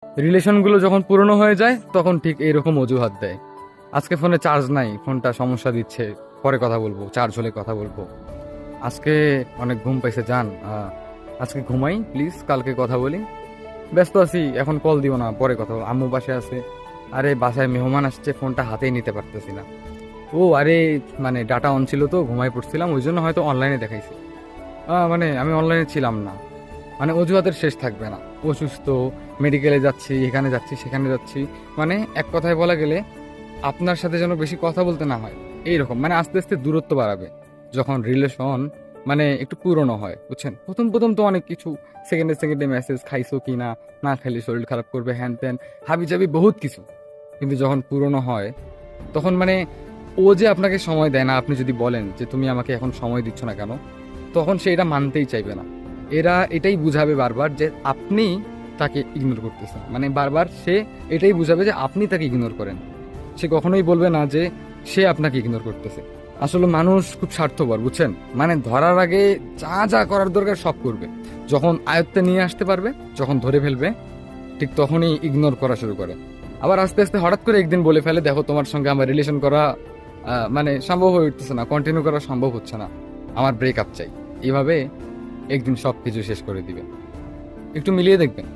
রিলেশনগুলো যখন পুরনো হয়ে যায় তখন ঠিক এইরকম অজুহাত দেয়। আজকে ফোনে চার্জ নাই, ফোনটা সমস্যা দিচ্ছে, পরে কথা বলবো, চার্জ হলে কথা বলবো। আজকে অনেক ঘুম পাইছে, যান আজকে ঘুমাই প্লিজ, কালকে কথা বলি। ব্যস্ত আছি, এখন কল দিও না, পরে কথা বল, আম্মু বাসায় আছে। আরে বাসায় মেহমান আসছে, ফোনটা হাতেই নিতে পারতেছি না। ও আরে মানে ডাটা অন ছিল তো, ঘুমাই পড়ছিলাম, ওই জন্য হয়তো অনলাইনে দেখাইছে। মানে আমি অনলাইনে ছিলাম না। মানে অজুহাতের শেষ থাকবে না। অসুস্থ, মেডিকেলে যাচ্ছি, এখানে যাচ্ছি, সেখানে যাচ্ছি। মানে এক কথায় বলা গেলে আপনার সাথে যেন বেশি কথা বলতে না হয়, এইরকম মানে আস্তে আস্তে দূরত্ব বাড়াবে যখন রিলেশন মানে একটু পুরনো হয়, বুঝছেন? প্রথম প্রথম তো অনেক কিছু, সেকেন্ডে সেকেন্ডে মেসেজ, খাইছো কি না, না খাইলে শরীর খারাপ করবে, হ্যান ত্যান, হাবি জাবি বহুত কিছু। কিন্তু যখন পুরনো হয় তখন মানে ও যে আপনাকে সময় দেয় না, আপনি যদি বলেন যে তুমি আমাকে এখন সময় দিচ্ছ না কেন, তখন সে এটা মানতেই চাইবে না। এরা এটাই বুঝাবে বারবার যে আপনি তাকে ইগনোর করতেছেন, মানে বারবার সে এটাই বুঝাবে যে আপনি তাকে ইগনোর করেন। সে কখনোই বলবে না যে সে আপনাকে ইগনোর করতেছে। আসলে মানুষ খুব স্বার্থপর, বুঝছেন? মানে ধরার আগে যা যা করার দরকার সব করবে, যখন আয়ত্তে নিয়ে আসতে পারবে, যখন ধরে ফেলবে, ঠিক তখনই ইগনোর করা শুরু করে। আবার আস্তে আস্তে হঠাৎ করে একদিন বলে ফেলে, দেখো তোমার সঙ্গে আমার রিলেশন করা মানে সম্ভব হয়ে উঠতেছে না, কন্টিনিউ করা সম্ভব হচ্ছে না, আমার ব্রেকআপ চাই। এইভাবে একদিন সব কিছু শেষ করে দিবে। একটু মিলিয়ে দেখবেন।